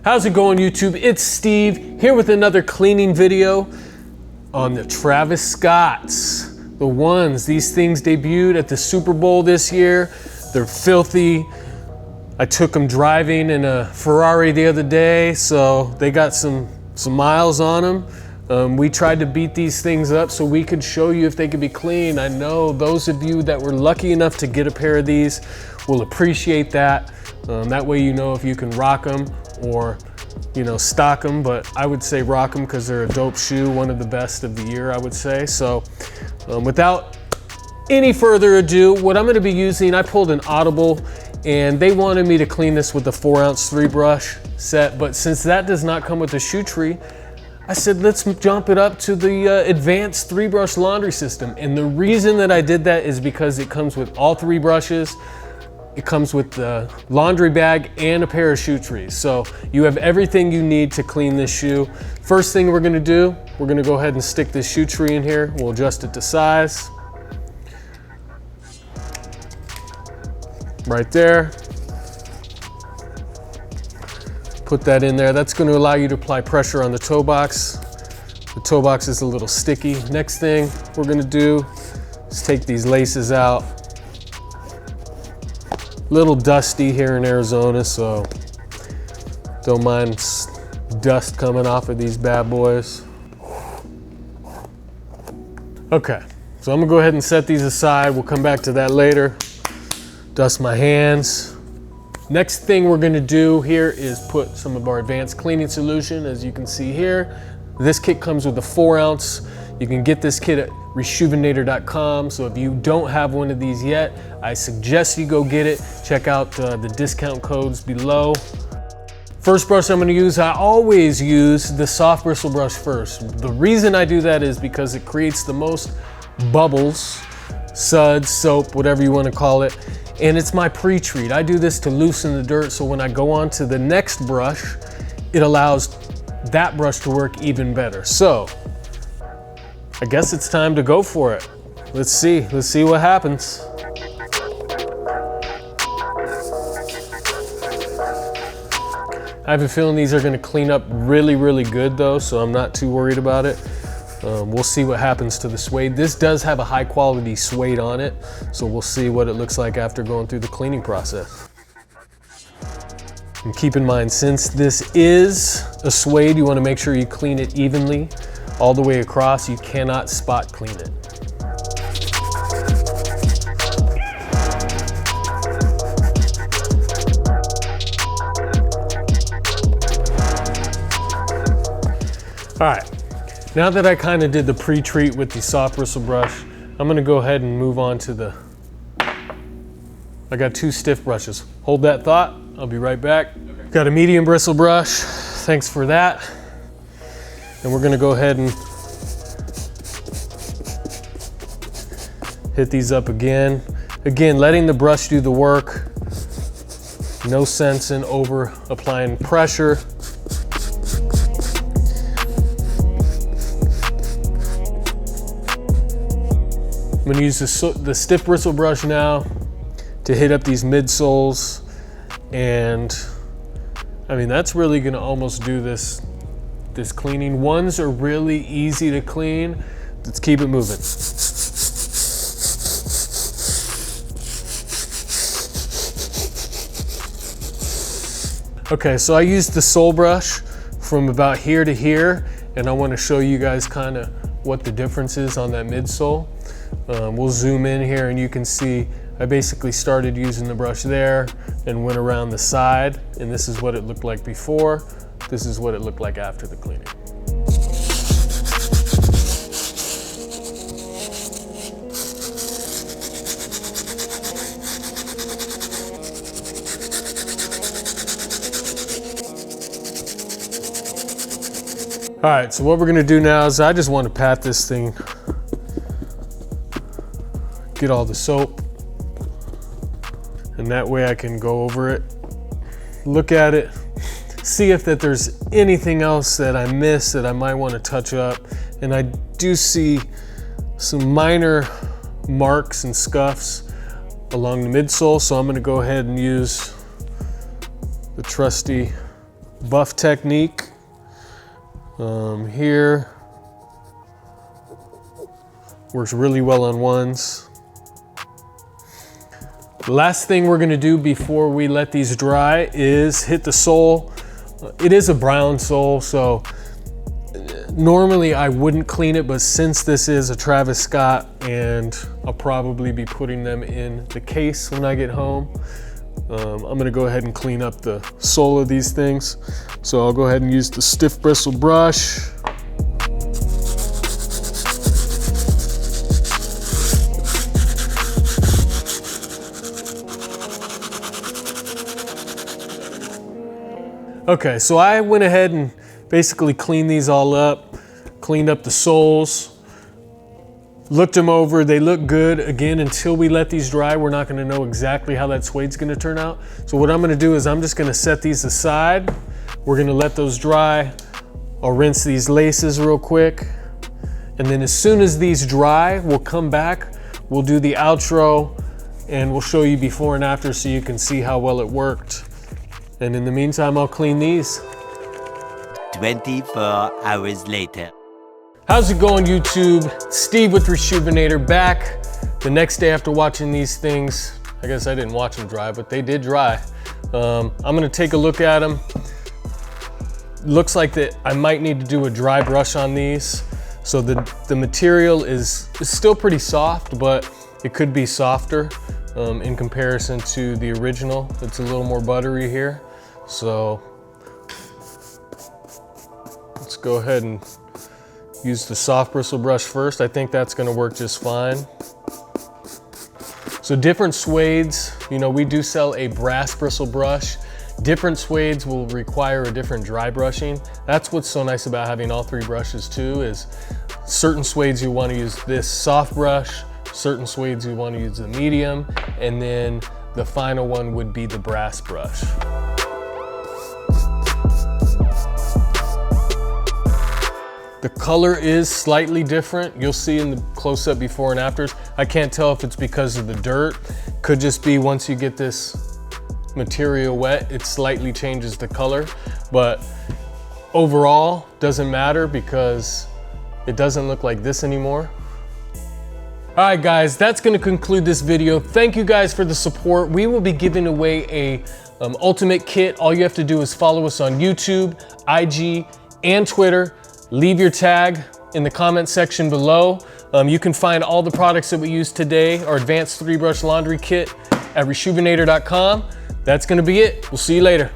How's it going, YouTube? It's Steve here with another cleaning video on the Travis Scotts. The ones, these things debuted at the Super Bowl this year. They're filthy. I took them driving in a Ferrari the other day, so they got some miles on them. We tried to beat these things up so we could show you if they could be clean. I know those of you that were lucky enough to get a pair of these will appreciate that. That way you know if you can rock them or, you know, stock them, but I would say rock them because they're a dope shoe, one of the best of the year, I would say. So without any further ado, what I'm going to be using, I pulled an Audible and they wanted me to clean this with the 4-ounce 3-brush set, but since that does not come with the shoe tree, I said, let's jump it up to the advanced 3-brush laundry system. And the reason that I did that is because it comes with all 3 brushes. It comes with the laundry bag and a pair of shoe trees. So you have everything you need to clean this shoe. First thing we're gonna do, we're gonna go ahead and stick this shoe tree in here. We'll adjust it to size. Right there. Put that in there. That's gonna allow you to apply pressure on the toe box. The toe box is a little sticky. Next thing we're gonna do is take these laces out. Little dusty here in Arizona, so don't mind dust coming off of these bad boys. Okay, so I'm gonna go ahead and set these aside. We'll come back to that later. Dust my hands. Next thing we're gonna do here is put some of our advanced cleaning solution. As you can see here, this kit comes with a 4-ounce. You can get this kit at Reshoevn8r.com. So if you don't have one of these yet, I suggest you go get it. Check out the discount codes below. First brush I'm gonna use, I always use the soft bristle brush first. The reason I do that is because it creates the most bubbles, suds, soap, whatever you wanna call it. And it's my pre-treat. I do this to loosen the dirt, so when I go on to the next brush, it allows that brush to work even better. So, I guess it's time to go for it. Let's see what happens. I have a feeling these are gonna clean up really, really good though, so I'm not too worried about it. We'll see what happens to the suede. This does have a high quality suede on it, so we'll see what it looks like after going through the cleaning process. And keep in mind, since this is a suede, you wanna make sure you clean it evenly all the way across. You cannot spot clean it. All right, now that I kind of did the pre-treat with the soft bristle brush, I'm gonna go ahead and move on to I got 2 stiff brushes. Hold that thought, I'll be right back. Okay. Got a medium bristle brush, thanks for that. And we're gonna go ahead and hit these up again. Again, letting the brush do the work. No sense in over applying pressure. I'm gonna use the stiff bristle brush now to hit up these midsoles. And I mean, that's really gonna almost do this cleaning. Ones are really easy to clean. Let's keep it moving. Okay, so I used the sole brush from about here to here, and I want to show you guys kind of what the difference is on that midsole. We'll zoom in here and you can see I basically started using the brush there and went around the side, and this is what it looked like before. This is what it looked like after the cleaning. All right, so what we're gonna do now is I just want to pat this thing, get all the soap, and that way I can go over it, look at it, see if that there's anything else that I missed that I might want to touch up. And I do see some minor marks and scuffs along the midsole, so I'm going to go ahead and use the trusty buff technique. Here works really well on ones. The last thing we're gonna do before we let these dry is hit the sole. It is a brown sole, so normally I wouldn't clean it, but since this is a Travis Scott and I'll probably be putting them in the case when I get home, I'm gonna go ahead and clean up the sole of these things. So I'll go ahead and use the stiff bristle brush. Okay, so I went ahead and basically cleaned these all up, cleaned up the soles, looked them over, they look good. Again, until we let these dry, we're not gonna know exactly how that suede's gonna turn out. So what I'm gonna do is I'm just gonna set these aside. We're gonna let those dry. I'll rinse these laces real quick. And then as soon as these dry, we'll come back, we'll do the outro, and we'll show you before and after so you can see how well it worked. And in the meantime, I'll clean these. 24 hours later. How's it going, YouTube? Steve with Reshoevn8r back the next day after watching these things. I guess I didn't watch them dry, but they did dry. I'm gonna take a look at them. Looks like that I might need to do a dry brush on these. So the material is still pretty soft, but it could be softer in comparison to the original. It's a little more buttery here. So let's go ahead and use the soft bristle brush first. I think that's gonna work just fine. So different suedes, you know, we do sell a brass bristle brush. Different suedes will require a different dry brushing. That's what's so nice about having all three brushes too, is certain suedes you wanna use this soft brush, certain suedes you wanna use the medium, and then the final one would be the brass brush. The color is slightly different. You'll see in the close-up before and afters. I can't tell if it's because of the dirt. Could just be once you get this material wet, it slightly changes the color. But overall, doesn't matter because it doesn't look like this anymore. All right, guys, that's gonna conclude this video. Thank you guys for the support. We will be giving away a ultimate kit. All you have to do is follow us on YouTube, IG, and Twitter. Leave your tag in the comment section below. You can find all the products that we used today, our advanced 3-brush laundry kit, at Reshoevn8r.com. That's gonna be it. We'll see you later.